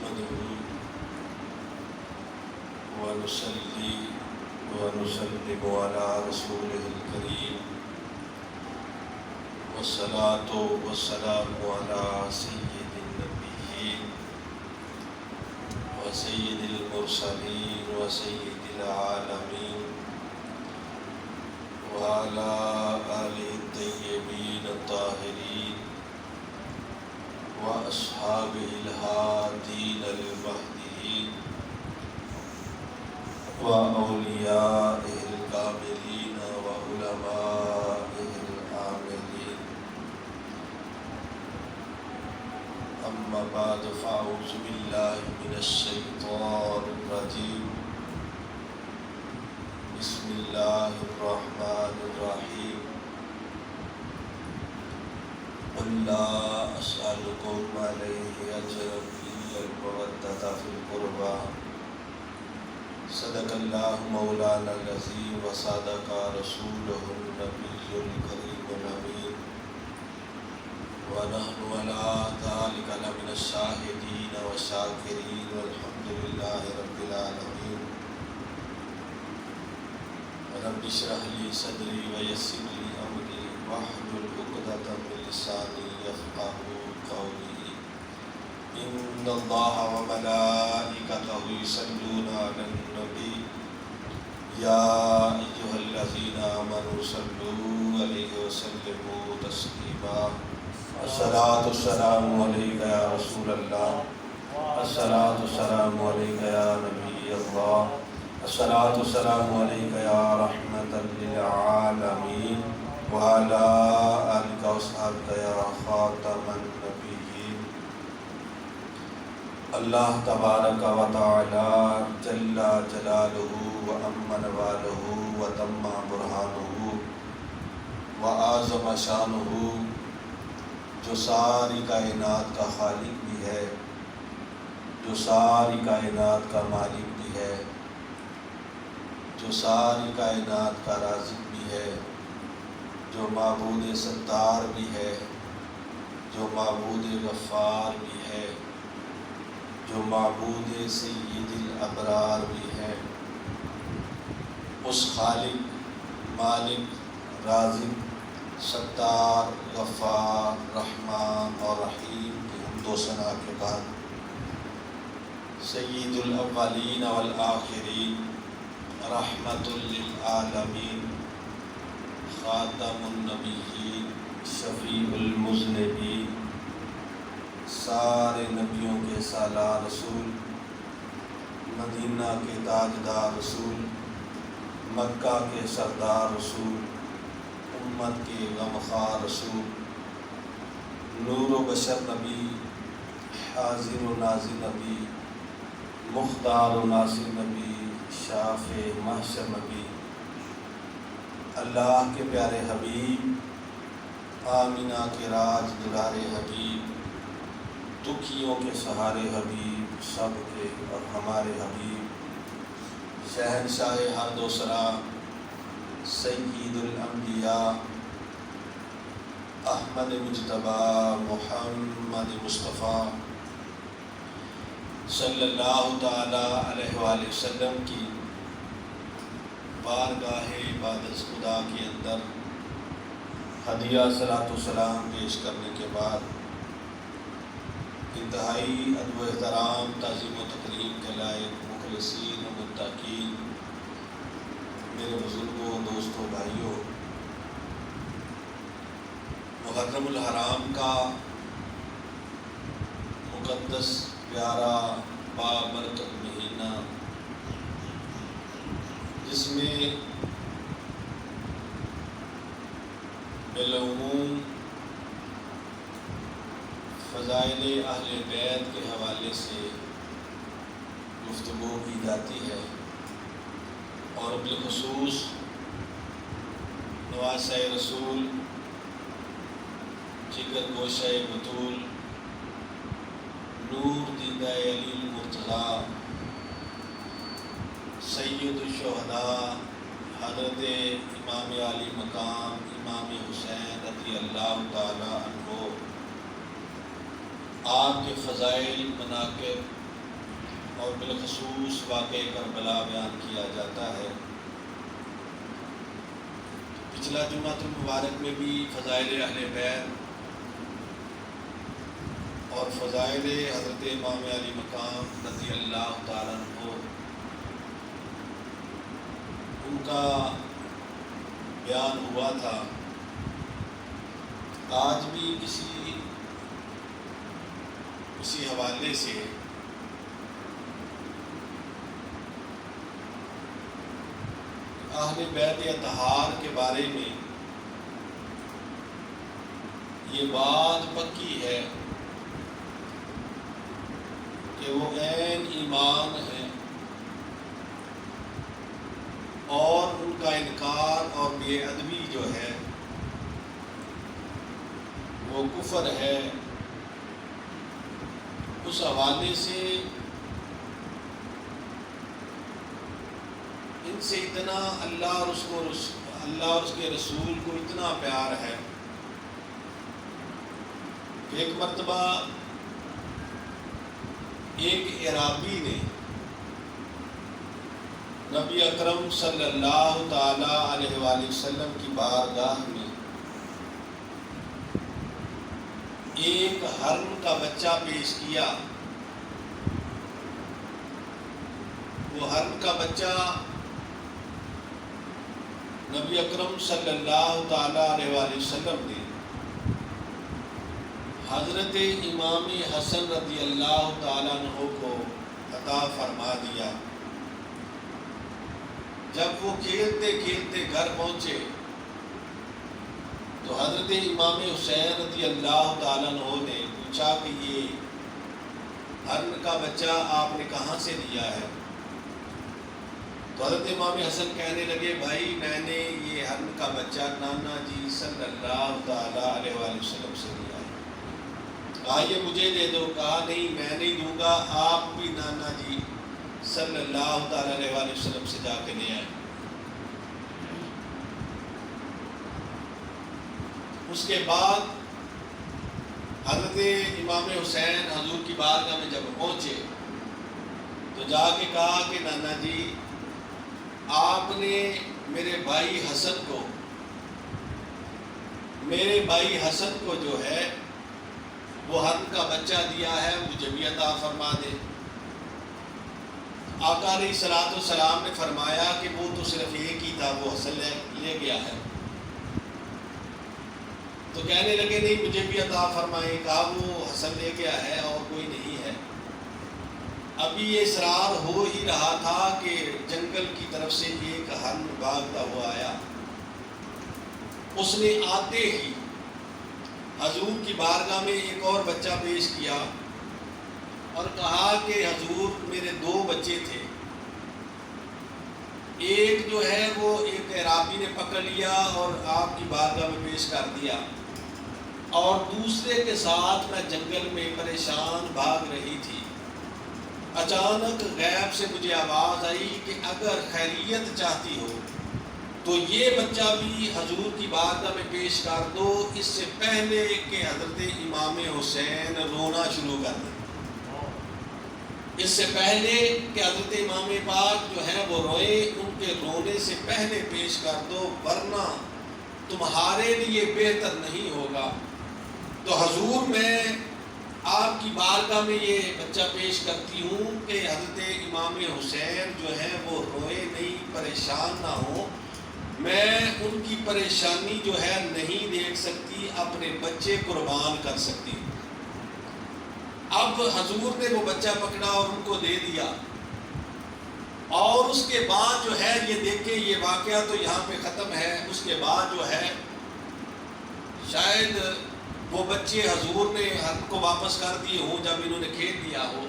نحمده ونصلي ونسلم على رسوله الكريم والصلاة والسلام على سيد النبيين وسيد المرسلين وسيد العالمين وعلى آله الطيبين الطاهرين وأصحابه الهادين المهديين وأوليائه الكاملين وعلمائه العاملين. أما بعد فأعوذ بالله من الشيطان الرجيم. بسم الله الرحمن الرحيم. قل لا أسألكم عليه أجرا إلا المودة في القربى. صدق الله مولانا العظيم وصدق رسوله النبي الكريم الأمين ونحن على ذلك لمن الشاهدين والشاكرين والحمد لله رب العالمين. رب اشرح لي صدري ويسر لي أمري واحلل عقدة من لساني يفقهوا قولي. إن الله وملائكته يصلون على النبي يا أيها الذين آمنوا صلوا عليه وسلموا تسليما. الصلاة والسلام عليك يا رسول الله. الصلاة والسلام عليك يا نبي الله. الصلاة والسلام عليك يا رحمة للعالمين وعلى آلك وصحبك يا خاتم النبيين. اللہ تبارک و تعالی جل جلالہ وامن والہ وتم برہانہ وعظم شانہ، جو ساری کائنات کا خالق بھی ہے، جو ساری کائنات کا مالک بھی ہے، جو ساری کائنات کا رازق بھی ہے، جو معبود ستار بھی ہے، جو معبود غفار بھی ہے، جو معبود سید الابرار بھی ہے، اس خالق، مالک، رازق، ستار، غفار، رحمان اور رحیم کی حمد و ثنا کے بعد سید الاولین والآخرین، رحمت للعالمین، خاتم النبیین، شفیع المذنبین، سارے نبیوں کے سالار رسول، مدینہ کے تاجدار رسول، مکہ کے سردار رسول، امت کے غمخوار رسول، نور و بشر نبی، حاضر و ناظر نبی، مختار و ناصر نبی، شافع محشر نبی، اللہ کے پیارے حبیب، آمینہ کے راج دلارے حبیب، دکھیوں کے سہارے حبیب، سب کے اور ہمارے حبیب، شہنشاہ ہر دوسرا، سید الانبیاء، احمد مجتبی محمد مصطفیٰ صلی اللہ تعالی علیہ وآلہ وسلم کی بارگاہ عبادت خدا کے اندر ہدیہ صلاۃ و سلام پیش کرنے کے بعد انتہائی ادب و احترام، تعظیم و تکریم کے لائق مخلصین و متقین میرے بزرگوں، دوستوں، بھائیوں، محرم الحرام کا مقدس پیارا بابرکت مہینہ، جس میں بالعموم فضائل اہل بیت کے حوالے سے گفتگو کی جاتی ہے، اور بالخصوص نواسہ رسول، جگر گوشہ بطول، نور دیدہ علی المرتضیٰ، سید الشہداء حضرت امام علی مقام امام حسین رضی اللہ تعالی عنہ، آپ کے فضائل، مناقب، اور بالخصوص واقعہ کربلا بیان کیا جاتا ہے۔ پچھلا جمعہ المبارک میں بھی فضائل اہل بیت اور فضائل حضرت امام علی مقام رضی اللہ تعالیٰ عنہ ان کا بیان ہوا تھا۔ آج بھی اسی حوالے سے اہل بیت اطہار کے بارے میں یہ بات پکی ہے کہ وہ عین ایمان ہے، اور ان کا انکار اور بے ادبی جو ہے وہ کفر ہے۔ اس حوالے سے ان سے اتنا اللہ اور اس کے رسول کو اتنا پیار ہے کہ ایک مرتبہ ایک اعرابی نے نبی اکرم صلی اللہ تعالی علیہ وآلہ وسلم کی بارگاہ میں ایک ہرن کا بچہ پیش کیا۔ وہ ہرن کا بچہ نبی اکرم صلی اللہ تعالی علیہ وآلہ وسلم نے حضرت امام حسن رضی اللہ تعالیٰ عنہ کو عطا فرما دیا۔ جب وہ کھیلتے کھیلتے گھر پہنچے تو حضرت امام حسین رضی اللہ تعالیٰ عنہ نے پوچھا کہ یہ ہرن کا بچہ آپ نے کہاں سے لیا ہے؟ تو حضرت امام حسن کہنے لگے، بھائی میں نے یہ ہرن کا بچہ نانا جی صلی اللہ تعالیٰ علیہ وآلہ وسلم سے لیا ہے۔ کہا یہ مجھے دے دو۔ کہا نہیں میں نہیں دوں گا، آپ بھی نانا جی صلی اللہ تعالیٰ علیہ وآلہ وسلم سے جا کے لے آئے۔ اس کے بعد حضرت امام حسین حضور کی بارگاہ میں جب پہنچے تو جا کے کہا کہ نانا جی آپ نے میرے بھائی حسن کو جو ہے وہ ہرن کا بچہ دیا ہے، مجھے بھی عطا فرما دے۔ آقا علیہ الصلوۃ والسلام نے فرمایا کہ وہ تو صرف ایک ہی تھا، وہ حسن لے گیا ہے۔ تو کہنے لگے نہیں مجھے بھی عطا فرمائے۔ کہا وہ حسن لے گیا ہے اور کوئی نہیں ہے۔ ابھی یہ اصرار ہو ہی رہا تھا کہ جنگل کی طرف سے ایک ہرن بھاگتا ہوا آیا۔ اس نے آتے ہی حضور کی بارگاہ میں ایک اور بچہ پیش کیا اور کہا کہ حضور میرے دو بچے تھے، ایک جو ہے وہ ایک اعرابی نے پکڑ لیا اور آپ کی بارگاہ میں پیش کر دیا، اور دوسرے کے ساتھ میں جنگل میں پریشان بھاگ رہی تھی۔ اچانک غیب سے مجھے آواز آئی کہ اگر خیریت چاہتی ہو تو یہ بچہ بھی حضور کی بارگاہ میں پیش کر دو، اس سے پہلے کہ حضرت امام حسین رونا شروع کر دیں، اس سے پہلے کہ حضرت امام پاک جو ہے وہ روئے، ان کے رونے سے پہلے پیش کر دو ورنہ تمہارے لیے بہتر نہیں ہوگا۔ تو حضور میں آپ کی بارگاہ میں یہ بچہ پیش کرتی ہوں کہ حضرت امام حسین جو ہے وہ روئے نہیں، پریشان نہ ہوں، میں ان کی پریشانی جو ہے نہیں دیکھ سکتی، اپنے بچے قربان کر سکتی۔ اب حضور نے وہ بچہ پکڑا اور ان کو دے دیا، اور اس کے بعد جو ہے یہ دیکھیں یہ واقعہ تو یہاں پہ ختم ہے۔ اس کے بعد جو ہے شاید وہ بچے حضور نے ہرن کو واپس کر دیے ہوں جب انہوں نے کھیل دیا ہو،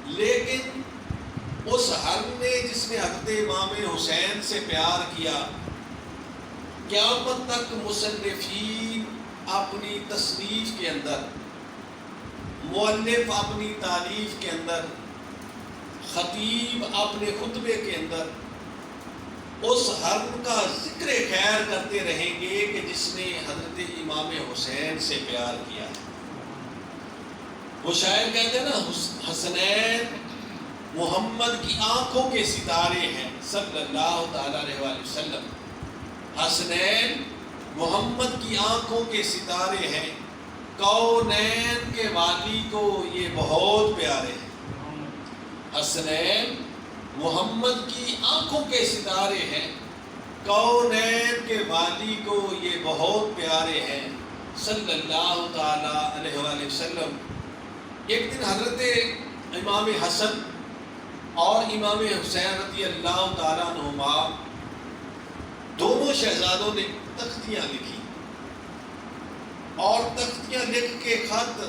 لیکن اس ہرن نے جس نے حضرت امام حسین سے پیار کیا، قیامت تک مصنفین اپنی تصنیف کے اندر، مؤلف اپنی تالیف کے اندر، خطیب اپنے خطبے کے اندر اس ہرن کا ذکر خیر کرتے رہیں گے کہ جس نے حضرت امام حسین سے پیار کیا ہے۔ وہ شاعر کہتے ہیں نا حسنین محمد کی آنکھوں کے ستارے ہیں صلی اللہ تعالیٰ علیہ وآلہ وسلم. حسنین محمد کی آنکھوں کے ستارے ہیں، کونین کے والی کو یہ بہت پیارے ہیں. حسنین محمد کی آنکھوں کے ستارے ہیں، کونین کے والی کو یہ بہت پیارے ہیں صلی اللہ تعالیٰ علیہ وآلہ وسلم. ایک دن حضرت امام حسن اور امام حسین رضی اللہ تعالیٰ عنہما دونوں شہزادوں نے تختیاں لکھی، اور تختیاں لکھ کے خط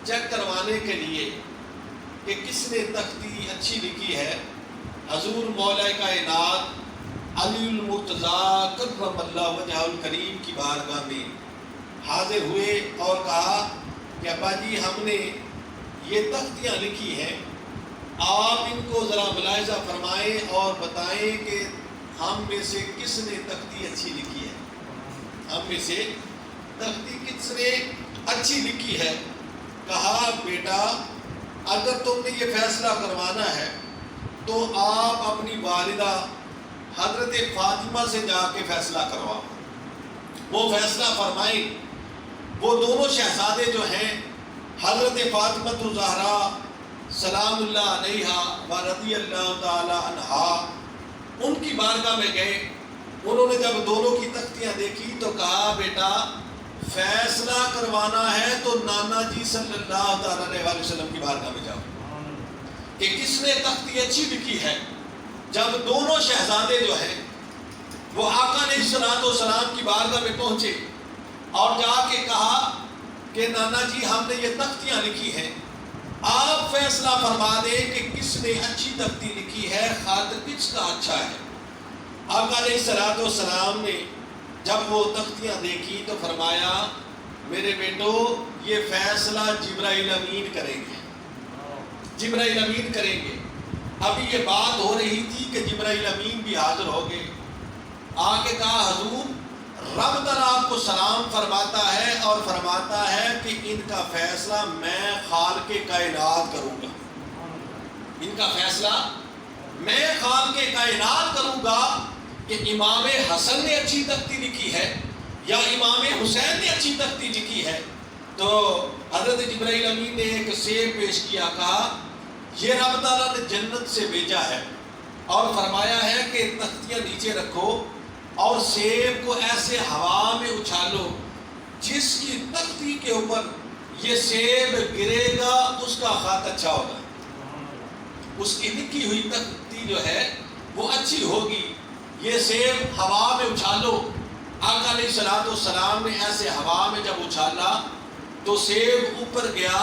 چیک کروانے کے لیے کہ کس نے تختی اچھی لکھی ہے، حضور مولا کائنات علی المرتضیٰ کرم اللہ وجہہ الکریم کی بارگاہ میں حاضر ہوئے اور کہا کہ ابا جی ہم نے یہ تختیاں لکھی ہیں، آپ ان کو ذرا ملاحظہ فرمائیں اور بتائیں کہ ہم میں سے کس نے تختی اچھی لکھی ہے، ہم میں سے تختی کس نے اچھی لکھی ہے. کہا بیٹا اگر تم نے یہ فیصلہ کروانا ہے تو آپ اپنی والدہ حضرت فاطمہ سے جا کے فیصلہ کرواؤ، وہ فیصلہ فرمائیں. وہ دونوں شہزادے جو ہیں حضرت فاطمہ الزہرا سلام اللہ علیہا و رضی اللہ تعالی عنہا، ان کی بارگاہ میں گئے. انہوں نے جب دونوں کی تختیاں دیکھی تو کہا بیٹا فیصلہ کروانا ہے تو نانا جی صلی اللہ تعالی علیہ وسلم کی بارگاہ میں جاؤ کہ کس نے تختی اچھی لکھی ہے. جب دونوں شہزادے جو ہیں وہ آقا علیہ السلام کی بارگاہ میں پہنچے اور جا کے کہا کہ نانا جی ہم نے یہ تختیاں لکھی ہیں، آپ فیصلہ فرما دیں کہ کس نے اچھی تختی لکھی ہے، خط کس کا اچھا ہے. آقا علیہ السلام نے جب وہ تختیاں دیکھی تو فرمایا میرے بیٹو یہ فیصلہ جبرائیل امین کریں گے، جبرائیل امین کریں گے. ابھی یہ بات ہو رہی تھی کہ جبرائیل امین بھی حاضر ہو گئے. آ کے کہا حضور رب تعالیٰ آپ کو سلام فرماتا ہے اور فرماتا ہے کہ ان کا فیصلہ میں خالق کائنات کروں گا، ان کا فیصلہ میں خالق کائنات کروں گا کہ امام حسن نے اچھی تختی لکھی ہے یا امام حسین نے اچھی تختی لکھی ہے. تو حضرت جبرائیل امین نے ایک سیب پیش کیا، کہا یہ رب تعالیٰ نے جنت سے بھیجا ہے اور فرمایا ہے کہ تختیاں نیچے رکھو اور سیب کو ایسے ہوا میں اچھالو، جس کی تختی کے اوپر یہ سیب گرے گا اس کا خط اچھا ہوگا، اس کی لکھی ہوئی تختی جو ہے وہ اچھی ہوگی. یہ سیب ہوا میں اچھالو. آقا علیہ السلام نے ایسے ہوا میں جب اچھالا تو سیب اوپر گیا،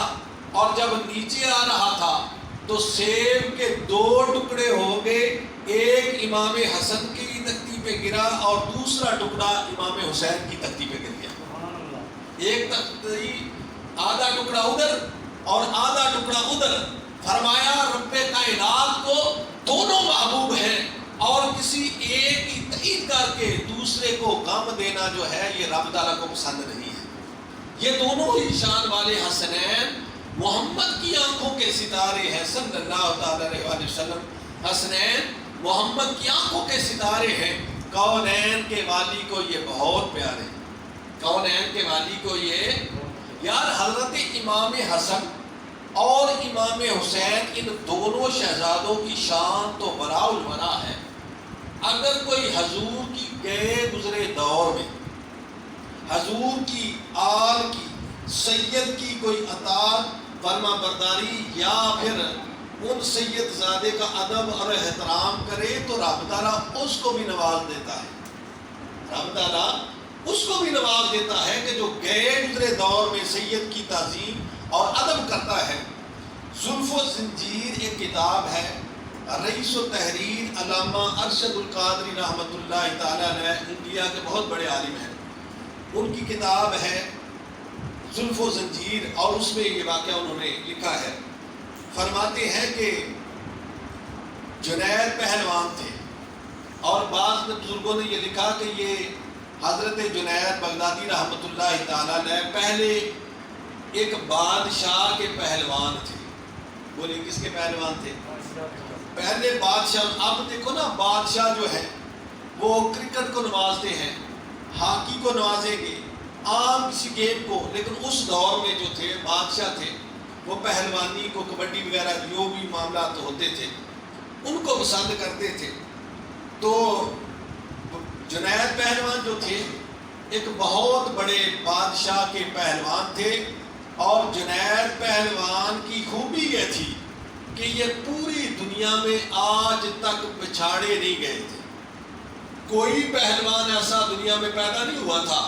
اور جب نیچے آ رہا تھا تو سیب کے دو ٹکڑے ہو گئے، ایک امام حسن کی تختی پہ گرا اور دوسرا ٹکڑا امام حسین کی تختی پہ گر گیا. ایک تختی آدھا ٹکڑا ادھر اور آدھا ٹکڑا ادھر. فرمایا رب کائنات کو دونوں محبوب ہیں اور کسی ایک کی تائید کر کے دوسرے کو غم دینا جو ہے یہ رب تعالیٰ کو پسند نہیں ہے. یہ دونوں ہی شان والے حسنین محمد کی آنکھوں کے ستارے ہیں صلی اللہ تعالی علیہ وآلہ وسلم. حسنین محمد کی آنکھوں کے ستارے ہیں، کونین کے والی کو یہ بہت پیارے ہیں، کونین کے والی کو یہ یار. حضرت امام حسن اور امام حسین ان دونوں شہزادوں کی شان تو براء البراء ہے. اگر کوئی حضور کی گئے گزرے دور میں حضور کی آل کی سید کی کوئی اطاعت فرما برداری یا پھر ان سید زادے کا ادب اور احترام کرے تو رب تعالیٰ اس کو بھی نواز دیتا ہے، رب تعالیٰ اس کو بھی نواز دیتا ہے کہ جو گئے گزرے دور میں سید کی تعظیم اور ادب کرتا ہے. زلف و زنجیر ایک کتاب ہے، رئیس و تحریر علامہ ارشد القادری رحمۃ اللہ تعالیٰ علیہ، انڈیا کے بہت بڑے عالم ہیں، ان کی کتاب ہے زلف و زنجیر، اور اس میں یہ واقعہ انہوں نے لکھا ہے. فرماتے ہیں کہ جنید پہلوان تھے، اور بعض بزرگوں نے یہ لکھا کہ یہ حضرت جنید بغدادی رحمۃ اللہ تعالیٰ علیہ پہلے ایک بادشاہ کے پہلوان تھے. بولے کس کے پہلوان تھے؟ پہلے بادشاہ. اب دیکھو نا، بادشاہ جو ہے وہ کرکٹ کو نوازتے ہیں، ہاکی کو نوازیں گے، عام کسی گیم کو، لیکن اس دور میں جو تھے بادشاہ تھے وہ پہلوانی کو، کبڈی وغیرہ جو بھی معاملات ہوتے تھے ان کو پسند کرتے تھے. تو جنید پہلوان جو تھے ایک بہت بڑے بادشاہ کے پہلوان تھے، اور جنید پہلوان کی خوبی یہ تھی کہ یہ پوری دنیا میں آج تک پچھاڑے نہیں گئے تھے. کوئی پہلوان ایسا دنیا میں پیدا نہیں ہوا تھا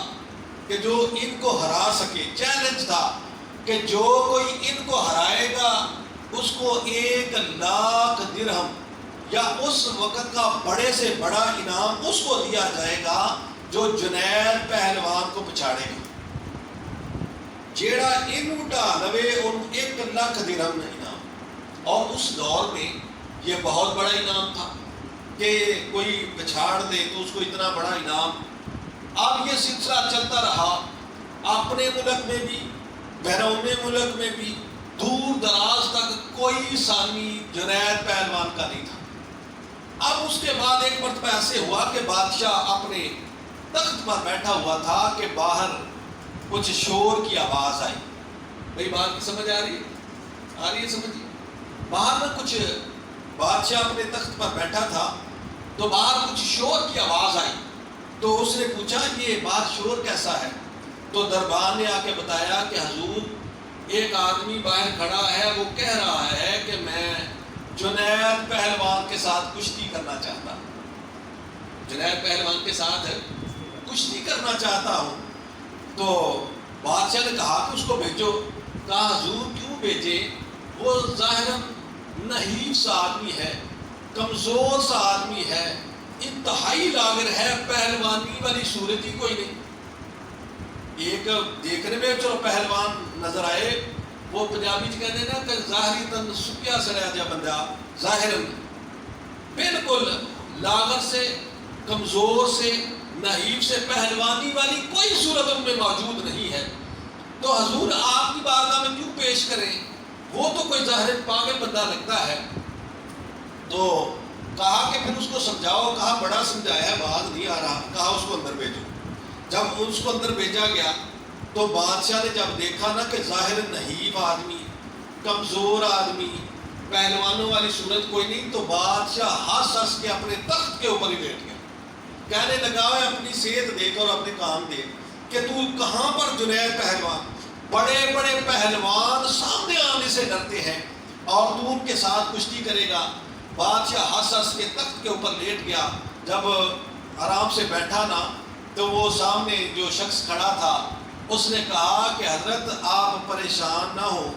کہ جو ان کو ہرا سکے. چیلنج تھا کہ جو کوئی ان کو ہرائے گا اس کو 1,00,000 درہم یا اس وقت کا بڑے سے بڑا انعام اس کو دیا جائے گا جو جنید پہلوان کو پچھاڑے گا. جیڑا ان اٹھا لوے ان 1,00,000 درہم انعام. اور اس دور میں یہ بہت بڑا انعام تھا کہ کوئی پچھاڑ دے تو اس کو اتنا بڑا انعام. اب یہ سلسلہ چلتا رہا اپنے ملک میں بھی، بیرون ملک میں بھی، دور دراز تک کوئی ثانی جنید پہلوان کا نہیں تھا. اب اس کے بعد ایک مرتبہ ایسے ہوا کہ بادشاہ اپنے تخت پر بیٹھا ہوا تھا کہ باہر کچھ شور کی آواز آئی. بھئی بات کی سمجھ آ رہی ہے سمجھ؟ باہر میں کچھ، بادشاہ اپنے تخت پر بیٹھا تھا تو باہر کچھ شور کی آواز آئی. تو اس نے پوچھا یہ بات شور کیسا ہے؟ تو دربان نے آ کے بتایا کہ حضور ایک آدمی باہر کھڑا ہے، وہ کہہ رہا ہے کہ میں جنید پہلوان کے ساتھ کشتی کرنا چاہتا ہوں، جنید پہلوان کے ساتھ کشتی کرنا چاہتا ہوں. تو بادشاہ نے کہا کہ اس کو بھیجو. کہا حضور کیوں بھیجے؟ وہ ظاہراً نحیف سا آدمی ہے، کمزور سا آدمی ہے، انتہائی لاغر ہے، پہلوانی والی صورت ہی کوئی نہیں. ایک دیکھنے میں چلو پہلوان نظر آئے، وہ پنجابی چ کہتے ہیں نا کہ ظاہری تن سکیا سڑیا جا بندہ، ظاہراً بالکل لاغر سے، کمزور سے، نحیف سے، پہلوانی والی کوئی صورت ان میں موجود نہیں ہے. تو حضور آپ کی بارگاہ میں کیوں پیش کریں؟ وہ تو کوئی ظاہر پاگل بندہ لگتا ہے. تو کہا کہ پھر اس کو سمجھاؤ. کہا بڑا سمجھایا، بات نہیں آ رہا. کہا اس کو اندر بھیجو. جب اس کو اندر بھیجا گیا تو بادشاہ نے جب دیکھا نا کہ ظاہر نحیف آدمی، کمزور آدمی، پہلوانوں والی صورت کوئی نہیں، تو بادشاہ ہنس ہنس کے اپنے تخت کے اوپر ہی بیٹھ گیا. کہنے لگا ہے اپنی صحت دیکھ اور اپنے کام دیکھ کہ تو کہاں پر جنید پہلوان، بڑے بڑے پہلوان سامنے آنے سے ڈرتے ہیں اور تو ان کے ساتھ کشتی کرے گا. بادشاہ ہنس ہنس کے تخت کے اوپر لیٹ گیا. جب آرام سے بیٹھا نا تو وہ سامنے جو شخص کھڑا تھا اس نے کہا کہ حضرت آپ پریشان نہ ہو،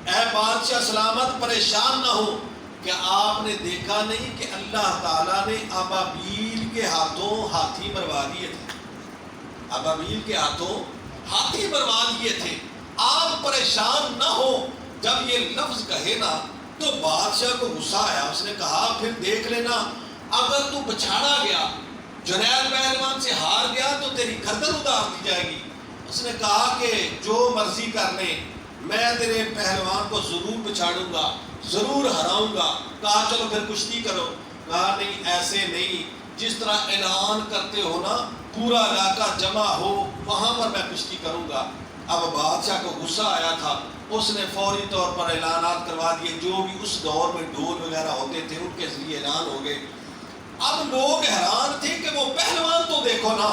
اے بادشاہ سلامت پریشان نہ ہو، کہ آپ نے دیکھا نہیں کہ اللہ تعالیٰ نے ابابیل کے ہاتھوں ہاتھی مروا دیے تھے، ابابیل کے ہاتھوں ہاتھی مروا دیے تھے، آپ پریشان نہ ہو. جب یہ لفظ کہے نا تو بادشاہ کو غصہ آیا. اس نے کہا پھر دیکھ لینا اگر تو پچھاڑا گیا، جنید پہلوان سے ہار گیا تو تیری گردن اتار دی جائے گی. اس نے کہا کہ جو مرضی کر لیں، میں تیرے پہلوان کو ضرور پچھاڑوں گا، ضرور ہراؤں گا. کہا چلو پھر کشتی کرو. کہا نہیں ایسے نہیں، جس طرح اعلان کرتے ہو نا پورا علاقہ جمع ہو وہاں پر میں کشتی کروں گا. اب بادشاہ کو غصہ آیا تھا، اس نے فوری طور پر اعلانات کروا دیے. جو بھی اس دور میں ڈھول وغیرہ ہوتے تھے ان کے ذریعے اعلان ہو گئے. اب لوگ حیران تھے کہ وہ پہلوان تو دیکھو نا،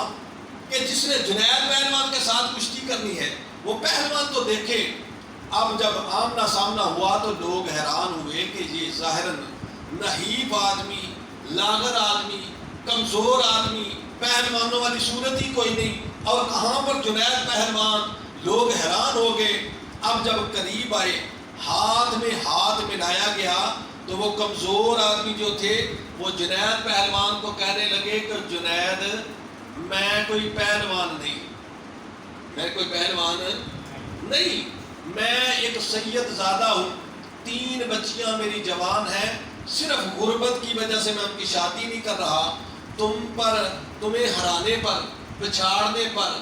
کہ جس نے جنید پہلوان کے ساتھ کشتی کرنی ہے وہ پہلوان تو دیکھے. اب جب آمنا سامنا ہوا تو لوگ حیران ہوئے کہ یہ ظاہراً نحیف آدمی، لاغر آدمی، کمزور آدمی، پہلوانوں والی صورت ہی کوئی نہیں، اور کہاں پر جنید پہلوان. لوگ حیران ہو گئے. اب جب قریب آئے، ہاتھ میں ہاتھ ملایا گیا تو وہ کمزور آدمی جو تھے وہ جنید پہلوان کو کہنے لگے کہ جنید میں کوئی پہلوان نہیں، میں کوئی پہلوان نہیں، میں ایک سید زادہ ہوں، 3 بچیاں میری جوان ہیں، صرف غربت کی وجہ سے میں ان کی شادی نہیں کر رہا. تمہیں ہرانے پر، پچھاڑنے پر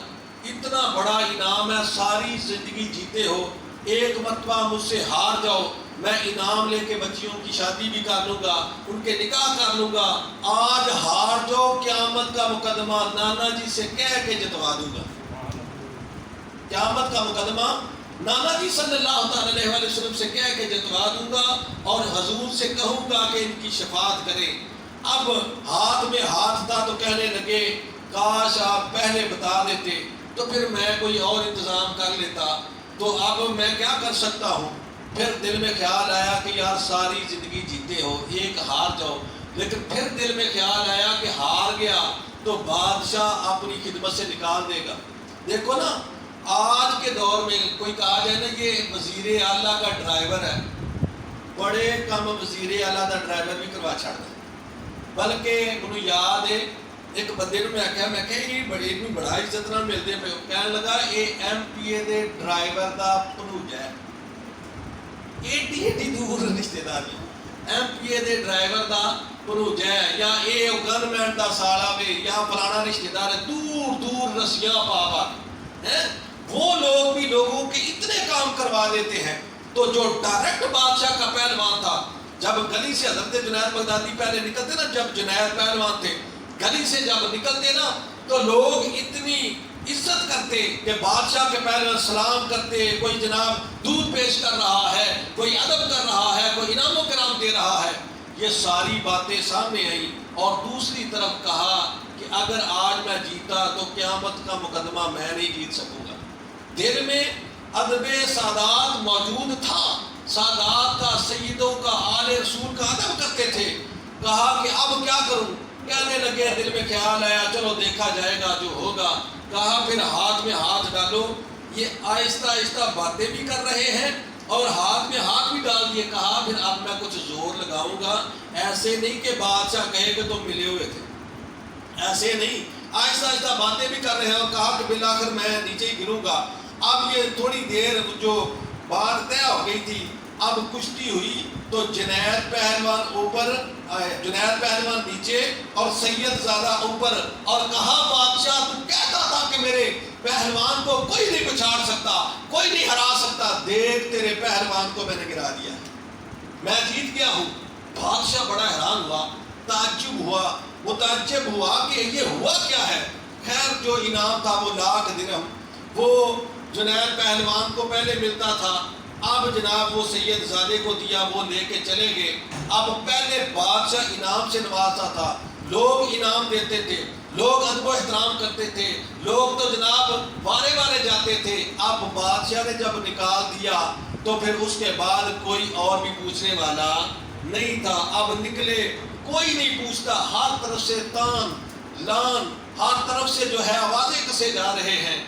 اتنا بڑا انعام ہے، ساری زندگی جیتے ہو ایک مرتبہ مجھ سے ہار جاؤ، میں انعام لے کے بچیوں کی شادی بھی کر لوں گا، ان کے نکاح کر لوں گا۔ آج ہار جاؤ، قیامت کا مقدمہ نانا جی سے کہہ کے جتوا دوں گا۔ قیامت کا مقدمہ نانا جی صلی اللہ تعالی علیہ وسلم سے کہہ کے جتوا دوں گا اور حضور سے کہوں گا کہ ان کی شفاعت کریں۔ اب ہاتھ میں ہاتھ تھا تو کہنے لگے کاش آپ پہلے بتا دیتے تو پھر میں کوئی اور انتظام کر لیتا، تو اب میں کیا کر سکتا ہوں۔ پھر دل میں خیال آیا کہ یار ساری زندگی جیتے ہو، ایک ہار جاؤ، لیکن پھر دل میں خیال آیا کہ ہار گیا تو بادشاہ اپنی خدمت سے نکال دے گا۔ دیکھو نا، آج کے دور میں کوئی کہا جائے نا یہ وزیر اعلیٰ کا ڈرائیور ہے، بڑے کم وزیر اعلیٰ کا ڈرائیور بھی کروا چھڑ دے۔ بلکہ مجھے یاد ہے ایک بندے نے میں کہا یہ بڑا عزت نہ ملتے پہ، کہنے لگا یہ ایم پی اے دے ڈرائیور دا بھنوجا ہے، ایڈی دور رشتے داری، ایم پی اے دے ڈرائیور دا بھنوجا ہے، یا یہ گن مین دا سالا وے، یا فلانا رشتے دار ہے، دور دور رسیاں پا ہے۔ وہ لوگ بھی لوگوں کے اتنے کام کروا دیتے ہیں۔ تو جو ڈائریکٹ بادشاہ کا پہلوان تھا، جب گلی سے حضرت جنید بغدادی پہلے نکلتے نا، جب جنید پہلوان تھے، گلی سے جب نکلتے نا تو لوگ اتنی عزت کرتے کہ بادشاہ کے پہلوان سلام کرتے، کوئی جناب دودھ پیش کر رہا ہے، کوئی ادب کر رہا ہے، کوئی انعام و کرام دے رہا ہے۔ یہ ساری باتیں سامنے آئیں اور دوسری طرف کہا کہ اگر آج میں جیتا تو قیامت کا مقدمہ میں نہیں جیت سکوں گا۔ دل میں ادب سادات موجود تھا، سادات کا، سیدوں کا، آل رسول کا ادب کرتے تھے۔ کہا کہ اب کیا کروں، کہنے لگے دل میں خیال آیا چلو دیکھا جائے گا جو ہوگا۔ کہا پھر ہاتھ میں ہاتھ ڈالو۔ یہ آہستہ آہستہ باتیں بھی کر رہے ہیں اور ہاتھ میں ہاتھ بھی ڈال دیے۔ کہا پھر اب میں کچھ زور لگاؤں گا، ایسے نہیں کہ بادشاہ کہے کہ تم ملے ہوئے تھے، ایسے نہیں، آہستہ آہستہ باتیں بھی کر رہے ہیں۔ اور کہا کہ بالآخر میں نیچے ہی گروں گا۔ اب یہ تھوڑی دیر جو بات طے ہو گئی تھی، اب کشتی ہوئی تو جنید پہلوان اوپر، جنید پہلوان نیچے اور سید زادہ اوپر۔ اور کہا بادشاہ تو کہتا تھا کہ میرے پہلوان کو کوئی نہیں پچھاڑ سکتا، کوئی نہیں ہرا سکتا، دیکھ تیرے پہلوان کو میں نے گرا دیا ہے، میں جیت گیا ہوں۔ بادشاہ بڑا حیران ہوا، تعجب ہوا، متعجب ہوا کہ یہ ہوا کیا ہے۔ خیر جو انعام تھا وہ 1,00,000 درہم، وہ جنید پہلوان کو پہلے ملتا تھا، اب جناب وہ سید زادے کو دیا، وہ لے کے چلے گئے۔ اب پہلے بادشاہ انعام سے نوازتا تھا، لوگ انعام دیتے تھے، لوگ ادب و احترام کرتے تھے، لوگ تو جناب وارے وارے جاتے تھے۔ اب بادشاہ نے جب نکال دیا تو پھر اس کے بعد کوئی اور بھی پوچھنے والا نہیں تھا۔ اب نکلے کوئی نہیں پوچھتا، ہر طرف سے تان لان، ہر طرف سے جو ہے آوازیں کسے جا رہے ہیں۔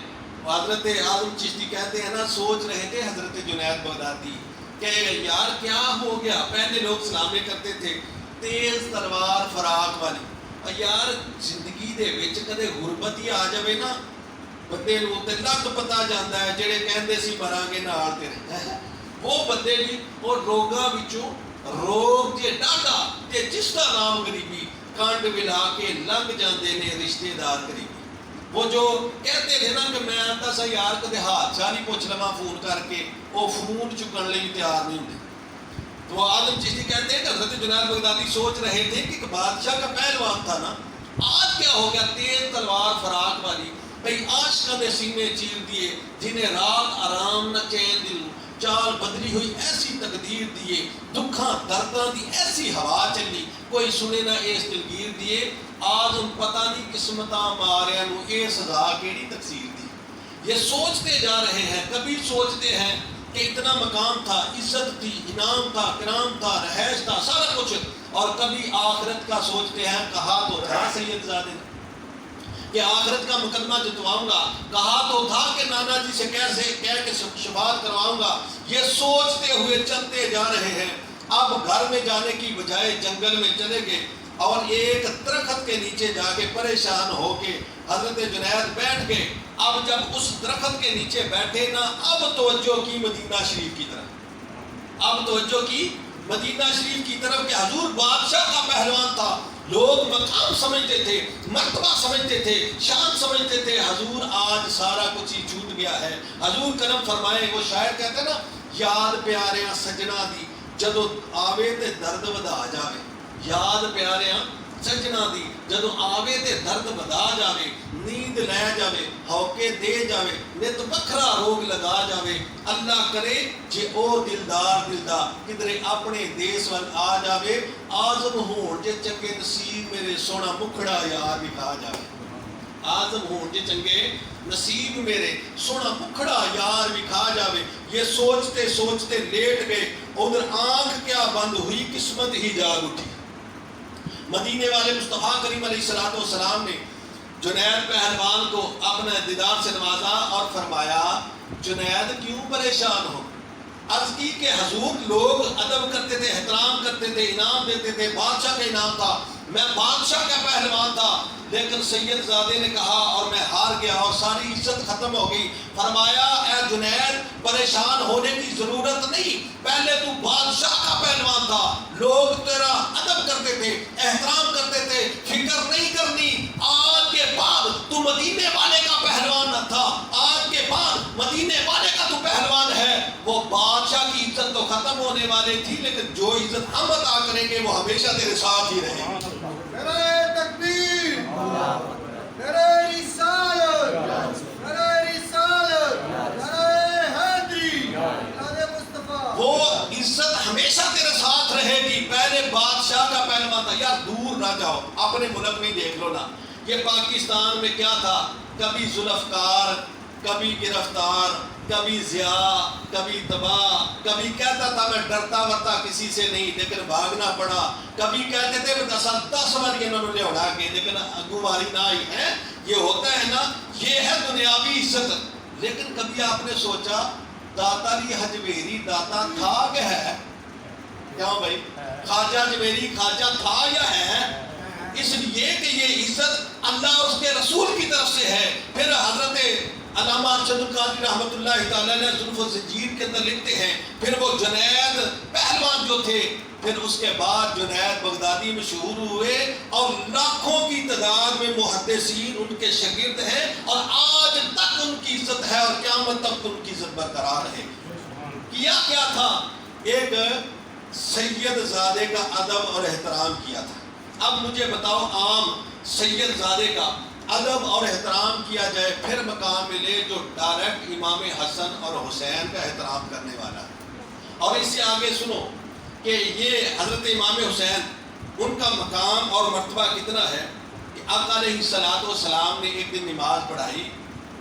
حضرت اعظم چشتی کہتے ہیں نا، سوچ رہے تھے حضرت جنید بغدادی کہ یار کیا ہو گیا۔ پہلے لوگ سلامیں کرتے تھے تیز تلوار فراق والی، اور یار زندگی دے وچ کدے غربت ہی آ جائے نا بندے نوں تے لگ پتا جاندا ہے، جڑے کہندے سی مراں گے نال تیرے، وہ بندے بھی اور روگاں وچوں روگ جے ڈاڈا تے جس دا نام غریبی کانڈ ولا کے لنگ جاندے نے رشتے دار غریبی۔ وہ جو کہتے تھے نا کہ میں آتا سا یار کدے حادثہ نہیں پوچھ لواں فون کر کے، وہ فون چکن لئی تیار نہیں ہوندے۔ تو اعظم چشتی کہتے ہیں کہ حضرت جنید بغدادی سوچ رہے تھے کہ بادشاہ کا پہلوان تھا نا، آج کیا ہو گیا تیز تلوار فراق والی، بھئی عاشقاں دے سینے چیر دیے، جنہیں رات آرام نہ چین دل، چال بدلی ہوئی ایسی تقدیر دیے، دکھاں درداں دی ایسی ہوا چلی، کوئی سنے نہ اس دلگیر دیے، آج ان پتہ نہیں قسمتاں ماریاں نو اے سزا کیڑی تقسیر دی۔ یہ سوچتے جا رہے ہیں، کبھی سوچتے ہیں کہ اتنا مقام تھا، عزت تھی، انعام تھا، کرام تھا، رہائش تھا، سارا کچھ، اور کبھی آخرت کا سوچتے ہیں۔ کہا تو تھا سید زادے نے کہ آخرت کا مقدمہ جتواؤں گا، کہا تو تھا کہ نانا جی سے کہہ کے شفاعت کرواؤں گا، یہ سوچتے ہوئے چلتے جا رہے ہیں۔ اب گھر میں جانے کی بجائے جنگل میں چلے گئے اور ایک درخت کے نیچے جا کے پریشان ہو کے حضرت جنید بیٹھ گئے۔ اب جب اس درخت کے نیچے بیٹھے نا، اب توجہ کی مدینہ شریف کی طرف، اب توجہ کی مدینہ شریف کی طرف کہ حضور بادشاہ کا پہلوان تھا، لوگ مقام سمجھتے تھے، مرتبہ سمجھتے تھے، شان سمجھتے تھے. حضور آج سارا کچھ ہی چھوٹ گیا ہے. حضور کرم فرمائے. وہ شاعر کہتے ہیں نا، یاد پیاریاں سجنا دی جدو آوے تے درد ودا جاوے. یاد پیاریاں سجنا دی جدو آوے تے درد ودا جاوے. نیند لے جاوے، ہوکے دے جاوے، نت بکھرا روگ لگا جاوے. اللہ کرے جے او دلدار کدرے اپنے دیس ول آ جاوے. آزم ہون جے چنگے نصیب میرے سونا مکھڑا یار وکھا جاوے. آزم ہون جے چنگے نصیب میرے سونا مکھڑا یار وکھا جاوے. یہ سوچتے سوچتے لیٹ گئے. ادھر آنکھ کیا بند ہوئی، قسمت ہی جاگ اٹھی. مدینے والے مصطفیٰ کریم علیہ السلام نے جنید پہلوان کو اپنے دیدار سے نوازا اور فرمایا، جنید کیوں پریشان ہو؟ عرض کی کہ حضور لوگ ادب کرتے تھے، احترام کرتے تھے، انعام دیتے تھے. بادشاہ کا انعام تھا، میں بادشاہ کا پہلوان تھا، لیکن سید زادے نے کہا اور میں ہار گیا اور ساری عزت ختم ہو گئی. فرمایا اے جنید پریشان ہونے کی ضرورت نہیں، پہلے تو بادشاہ کا پہلوان تھا، لوگ تیرا ادب کرتے تھے، احترام کرتے تھے، فکر نہیں کرنی. آج کے بعد تو مدینے والے کا پہلوان نہ تھا، آج کے بعد مدینے والے کا تو پہلوان ہے. وہ بادشاہ کی عزت تو ختم ہونے والی تھی، لیکن جو عزت ہم عطا کریں گے وہ ہمیشہ تیرے ساتھ ہی رہے گی. نعرہ تکبیر، نعرہ رسالت، نعرہ رسالت، نعرہ حیدری، نعرہ مصطفیٰ. وہ عزت ہمیشہ تیرے ساتھ رہے گی. پہلے بادشاہ کا پہلوان تھا. یار دور نہ جاؤ، اپنے ملک میں دیکھ لو نا. یہ پاکستان میں کیا تھا؟ کبھی ذوالفقار، کبھی گرفتار، کبھی ضیاء، کبھی تباہ. کبھی کہتا تھا میں ڈرتا ورتا کسی سے نہیں لیکن بھاگنا پڑا. کبھی کہتے تھے 10 بار انہوں نے اڑا کے لیکن اگواری نہ آئی ہے. یہ ہوتا ہے نا، یہ ہے دنیاوی عزت. لیکن کبھی آپ نے سوچا داتا لی حجویری داتا تھا کہ ہے؟ کیوں بھائی؟ خواجہ جویری خواجہ تھا یا ہے؟ اس لیے کہ یہ عزت اللہ اور اس کے رسول کی طرف سے ہے. پھر حضرت علامہ ارشد القادری رحمۃ اللہ تعالیٰ نے زلف الزنجیر کے اندر لکھتے ہیں، پھر وہ جنید پہلوان جو تھے، پھر اس کے بعد جنید بغدادی مشہور ہوئے اور لاکھوں کی تعداد میں محدثین ان کے شاگرد ہیں اور آج تک ان کی عزت ہے اور قیامت تک ان کی عزت برقرار ہے. کیا تھا؟ ایک سید زادے کا ادب اور احترام کیا تھا. اب مجھے بتاؤ، عام سید زادے کا ادب اور احترام کیا جائے پھر مقام ملے جو ڈائریکٹ امام حسن اور حسین کا احترام کرنے والا ہے. اور اس سے آگے سنو کہ یہ حضرت امام حسین ان کا مقام اور مرتبہ کتنا ہے کہ آقا علیہ السلام نے ایک دن نماز پڑھائی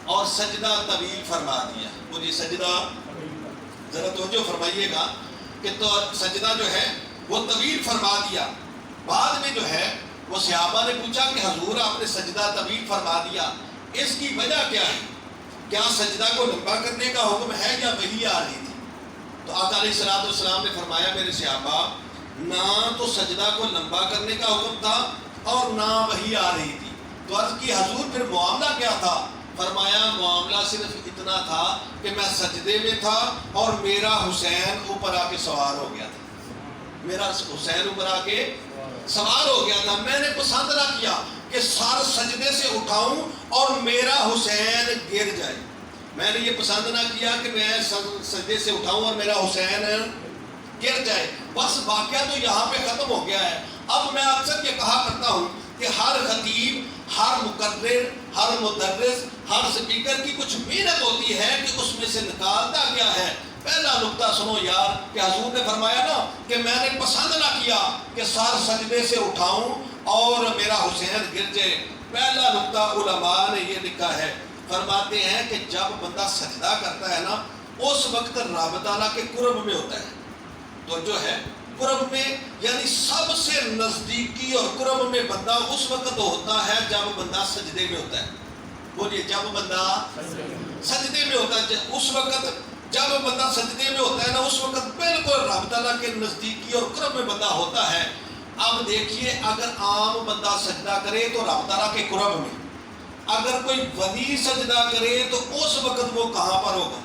اور سجدہ طویل فرما دیا. مجھے سجدہ ذرا توجہ فرمائیے گا کہ تو سجدہ جو ہے وہ طویل فرما دیا. بعد میں جو ہے وہ صحابہ نے پوچھا کہ حضور آپ نے سجدہ طویل فرما دیا، اس کی وجہ کیا ہے؟ کیا سجدہ کو لمبا کرنے کا حکم ہے یا وحی آ رہی تھی؟ تو آقا علیہ السلام نے فرمایا میرے صحابہ، نہ تو سجدہ کو لمبا کرنے کا حکم تھا اور نہ وحی آ رہی تھی. تو عرض کی حضور پھر معاملہ کیا تھا؟ فرمایا معاملہ صرف اتنا تھا کہ میں سجدے میں تھا اور میرا حسین اوپر آ کے سوار ہو گیا تھا. میرا حسین اوپر آ کے سوار ہو گیا تھا. میں نے پسند نہ کیا کہ سر سجدے سے اٹھاؤں اور میرا حسین گر جائے. میں نے یہ پسند نہ کیا کہ میں سجدے سے اٹھاؤں اور میرا حسین گر جائے. بس واقعہ تو یہاں پہ ختم ہو گیا ہے. اب میں اکثر یہ کہا کرتا ہوں کہ ہر خطیب، ہر مقرر، ہر مدرس، ہر سپیکر کی کچھ محنت ہوتی ہے کہ اس میں سے نکالتا کیا ہے. پہلا نقطہ سنو یار کہ حضور نے فرمایا نا کہ میں نے پسند نہ کیا کہ سر سجدے سے اٹھاؤں اور میرا حسین گر جائے. پہلا نقطہ علماء نے یہ لکھا ہے، فرماتے ہیں کہ جب بندہ سجدہ کرتا ہے نا اس وقت رب تعالیٰ کے قرب میں ہوتا ہے. تو جو ہے قرب میں یعنی سب سے نزدیکی اور قرب میں بندہ اس وقت ہوتا ہے جب بندہ سجدے میں ہوتا ہے. بولیے جب بندہ سجدے میں ہوتا ہے، اس وقت جب بندہ سجدے میں ہوتا ہے نا اس وقت بالکل رب تعالیٰ کے نزدیکی اور قرب میں بندہ ہوتا ہے. اب دیکھیے اگر عام بندہ سجدہ کرے تو رب تعالیٰ کے قرب میں، اگر کوئی ولی سجدہ کرے تو اس وقت وہ کہاں پر ہوگا؟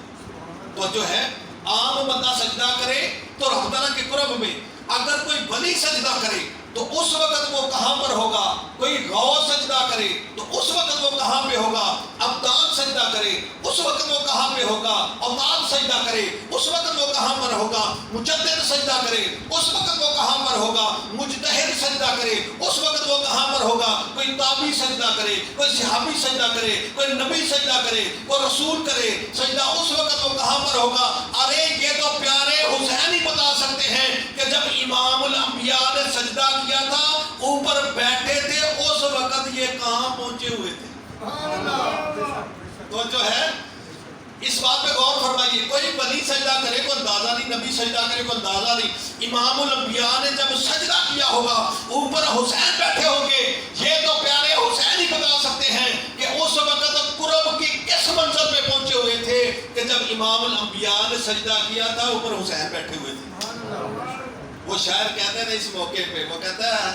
تو جو ہے عام بندہ سجدہ کرے تو رب تعالیٰ کے قرب میں، اگر کوئی ولی سجدہ کرے تو اس وقت وہ کہاں پر ہوگا؟ کوئی غوث سجدہ کرے تو اس وقت وہ کہاں پہ ہوگا؟ ابدال سجدہ کرے اس وقت وہ کہاں پہ ہوگا؟ اوتاد سجدہ کرے اس وقت وہ کہاں پر ہوگا؟ مجدد سجدہ کرے اس وقت وہ کہاں پر ہوگا؟ مجتہد سجدہ کرے اس وقت وہ کہاں پر ہوگا؟ کوئی تابعی سجدہ کرے، کوئی صحابی سجدہ کرے، کوئی نبی سجدہ کرے، کوئی رسول کرے سجدہ، اس وقت وہ کہاں پر ہوگا؟ ارے یہ تو پیارے حسین ہی بتا سکتے ہیں کہ جب امام الانبیاء نے سجدہ کیا تھا اوپر بیٹھے تھے، اس وقت یہ کہاں پہنچے ہوئے تھے؟ تو جو ہے اس بات پہ غور فرمائیے، کوئی ولی سجدہ کرے کوئی اندازہ نہیں، نبی سجدہ کرے کوئی اندازہ نہیں، امام الانبیاء نے جب سجدہ کیا ہوگا اوپر حسین بیٹھے ہوں گے، یہ تو پیارے حسین ہی بتا سکتے ہیں کہ اس وقت قرب کی کس منزل پہ پہنچے ہوئے تھے کہ جب امام الانبیاء نے سجدہ کیا تھا اوپر حسین بیٹھے ہوئے تھے۔ وہ شاعر کہتے ہیں اس موقع پہ، وہ کہتا ہے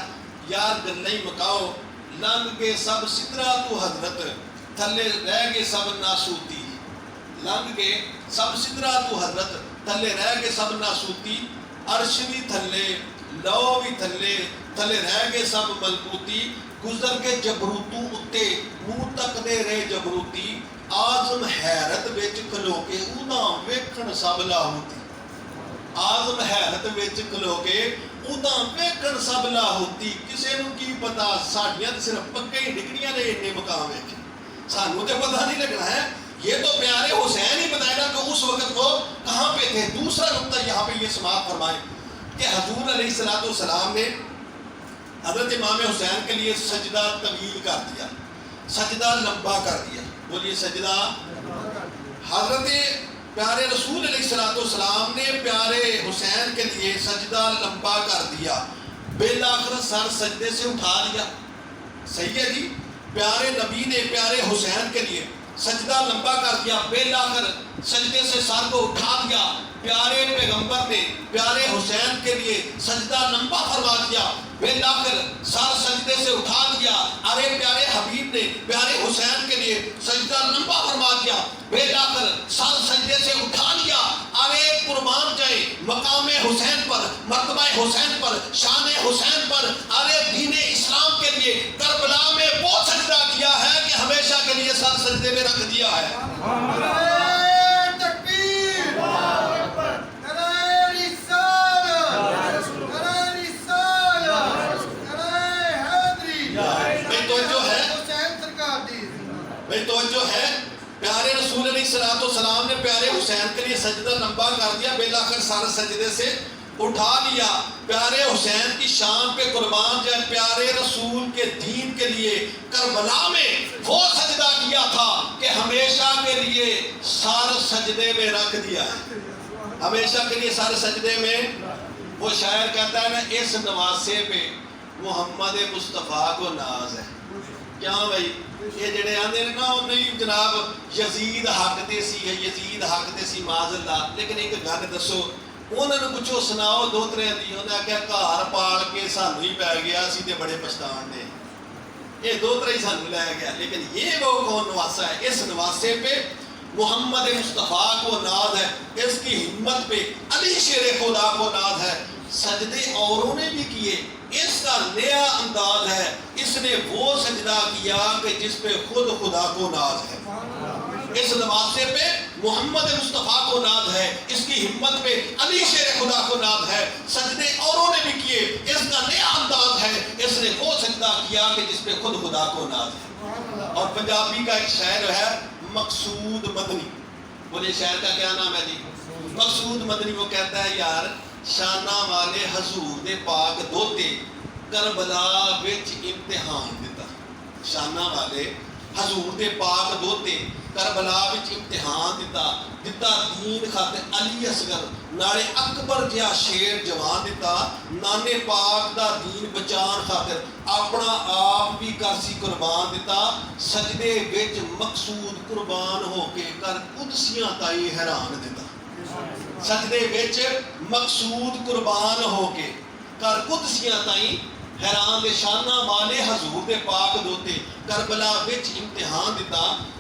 یار گلیں مکاؤ لنگ کے سب سترہ تو حضرت تھلے رہ گے سب ناسوتی، لنگ کے سب سترہ تو حضرت تھلے رہ گے سب ناسوتی، عرش بھی تھلے لو بھی تھلے تھلے رہ گے سب ملکوتی، گزر کے جبروتوں اتے منہ تک دے رہے جبروتی، آزم حیرت وچ کھلو کے اُداں ویکھن سب لاہوتی، آزم حیرت وچ کھلو کے اُداں ویکھن سب لاہوتی، کسے نوں کی پتا ساڈیاں صرف پکے ہی ڈگڑیاں نے اننے مقام ویکھے، سانوں تے پتہ نہیں لگنا ہے، یہ تو پیارے حسین ہی بتائے گا کہ اس وقت وہ کہاں پہ تھے۔ دوسرا نقطہ یہاں پہ یہ سماعت فرمائیں کہ حضور علیہ السلام نے حضرت امام حسین کے لیے سجدہ طویل کر دیا، سجدہ لمبا کر دیا، بولیے سجدہ۔ حضرت پیارے رسول علیہ السلام نے پیارے حسین کے لیے سجدہ لمبا کر دیا، بالآخر سر سجدے سے اٹھا لیا، صحیح ہے جی، پیارے نبی نے پیارے حسین کے لیے سجدہ لمبا کر دیا، بالآخر سجدے سے سر کو اٹھا دیا، پیارے پیغمبر نے پیارے حسین کے لیے سجدہ لمبا فرما دیا، بالآخر سر سجدے سے اٹھا دیا، ارے پیارے حبیب نے پیارے حسین کے لیے سجدہ لمبا فرما دیا، بالآخر سر سجدے سے اٹھا لیا، ارے قربان جائے مقام حسین پر، مرتبہ حسین پر، شان حسین پر، ارے دین اسلام کے لیے کربلا میں وہ سجدہ کیا ہے کہ ہمیشہ کے لیے سر سجدے میں رکھ دیا ہے۔ توجہ ہے، پیارے رسول علیہ السلام نے پیارے حسین کے لیے سجدہ لمبا کر دیا، بالآخر سارے سجدے سے اٹھا لیا، پیارے حسین کی شان پہ قربان جائے، پیارے رسول کے دین کے لیے کربلا میں وہ سجدہ کیا تھا کہ ہمیشہ کے لیے سارے سجدے میں رکھ دیا ہے، ہمیشہ کے لیے سارے سجدے میں۔ وہ شاعر کہتا ہے نا اس نواسے پہ محمد مصطفیٰ کو ناز ہے، کیا بھائی یہ جڑے آندے نے نا نہیں جناب یزید حق تے سی ہے، یزید حق تے سی معاذ اللہ، لیکن ایک گل دسو انہوں نے کچھ سناؤ دو ترے دی، انہوں نے کہا گھر پال کے سانو ہی پی گیا اسی تے بڑے پچھتان دے، یہ دو ترے ہی سانو لے گیا، لیکن یہ وہ کون نواسا ہے؟ اس نواسے پہ محمد مصطفیٰ کو ناز ہے، اس کی ہمت پہ علی شیر خدا کو ناز ہے، سجدے اوروں نے بھی کیے، اس کا نیا انداز ہے، اس نے وہ سجدہ کیا کہ جس پہ خود خدا کو ناز ہے، اس نواسے پہ محمد مصطفیٰ کو ناز ہے، اس کی ہمت پہ علی شیر خدا کو ناز ہے، سجدے اوروں نے بھی کیے، اس کا نیا انداز ہے، اس نے وہ سجدہ کیا کہ جس پہ خود خدا کو ناز ہے۔ اور پنجابی کا ایک شاعر ہے مقصود مدنی، بولے شاعر کا کیا نام ہے جی؟ مقصود مدنی، وہ کہتا ہے یار شانہ والے حضور دے پاک دوتے کربلا وچ امتحان دیتا، شانہ والے حضور دے پاک دوتے کربلا وچ امتحان دیتا دین خاطر علی اصغر نالے اکبر جہا شیر جوان دیتا، نانے پاک دا دین بچان خاطر اپنا آپ بھی کرسی قربان دیتا، سجدے وچ مقصود قربان ہو کے کر قدسیاں تائی حیران دیتا، سجدے وچ مقصود قربان ہو کے کر قدسیاں تائیں حیران دے، شانہ والے حضور دے پاک دوتے کربلا وچ امتحان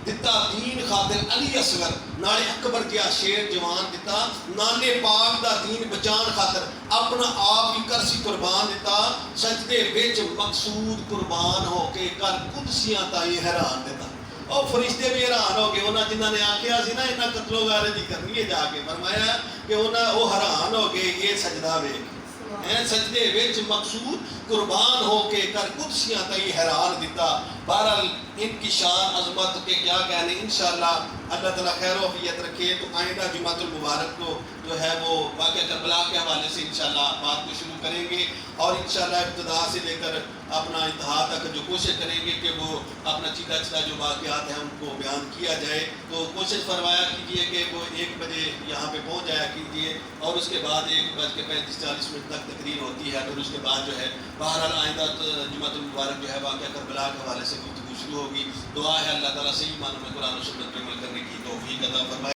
دتا دین خاطر علی اصغر نالے اکبر جہا شیر جوان دتا نانے پاک دا دین بچان خاطر اپنا آپ ہی کرسی قربان دتا سجدے وچ مقصود قربان ہو کے کر قدسیاں تائی حیران دیتا اور فرشتے بھی حیران ہو گئے انہاں جنہاں نے آکھیا سی نا انہاں قتل و غارت ہی کرنی ہے جا کے فرمایا کہ انہاں وہ حیران ہو گئے یہ سجدہ وے سجدے وچ مقصود قربان ہو کے کر قدسیاں تائی حیران دیتا بہرحال ان کی شان عظمت کے کیا کہنے انشاءاللہ اللہ تعالیٰ خیر و عافیت رکھے تو آئندہ جمعۃ المبارک کو جو ہے وہ واقعہ کربلا کے حوالے سے انشاءاللہ بات کو شروع کریں گے اور انشاءاللہ ابتدا سے لے کر اپنا انتہا تک جو کوشش کریں گے کہ وہ اپنا چیدہ چیدہ جو واقعات ہیں ان کو بیان کیا جائے تو کوشش فرمایا کیجیے کہ وہ 1 بجے یہاں پہ پہنچ جایا کیجیے اور اس کے بعد 1:35-40 تک تقریر ہوتی ہے پھر اس کے بعد جو ہے بہرحال آئندہ جمعۃ المبارک جو ہے واقعہ کربلا کے حوالے سے گفتگو شروع ہوگی دعا ہے اللہ تعالیٰ صحیح معنوں میں قرآن و سنت پہ عمل کرنے کی توفیق عطا فرمائے